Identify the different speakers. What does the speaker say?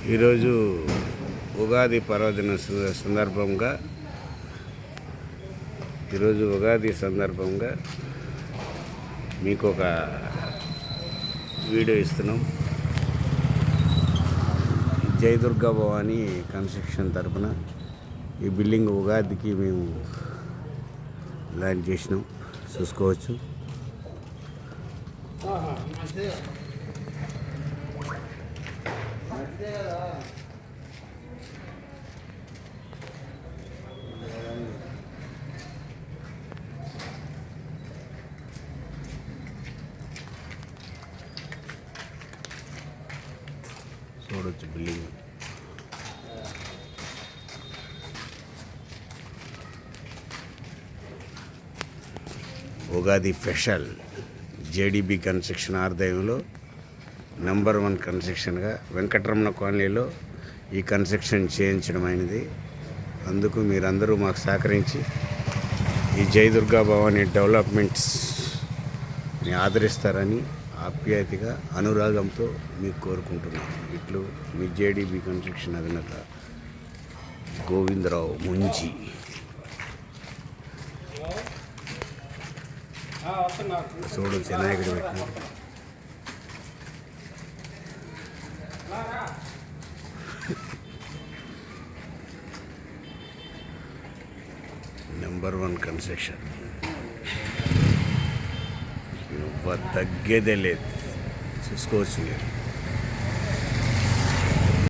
Speaker 1: ఈరోజు ఉగాది పర్వదిన సందర్భంగా మీకు ఒక వీడియో ఇస్తున్నాం. జై దుర్గా భవానీ కన్స్ట్రక్షన్ తరపున ఈ బిల్డింగ్ ఉగాదికి మేము లాంచ్ చేసినాం. చూసుకోవచ్చు. చూడొచ్చు బిల్డింగ్. ఉగాది స్పెషల్ జేడీబీ కన్స్ట్రక్షన్ ఆధ్వర్యంలో నెంబర్ 1 కన్స్ట్రక్షన్గా వెంకటరమణ కాలనీలో ఈ కన్స్ట్రక్షన్ చేయించడం అయినది. అందుకు మీరందరూ మాకు సహకరించి ఈ జై దుర్గా భవానీ డెవలప్మెంట్స్ని ఆదరిస్తారని ఆప్యాయతగా అనురాగంతో మీకు కోరుకుంటున్నాను. ఇట్లు మీ జేడీబీ కన్స్ట్రక్షన్ అధినేత గోవిందరావు ముంజి. చూడొచ్చు వినాయకుడు పెట్టిన నెంబర్ 1 కన్స్ట్రక్షన్. తగ్గేదే లేదు. చూసుకోవచ్చు మీరు.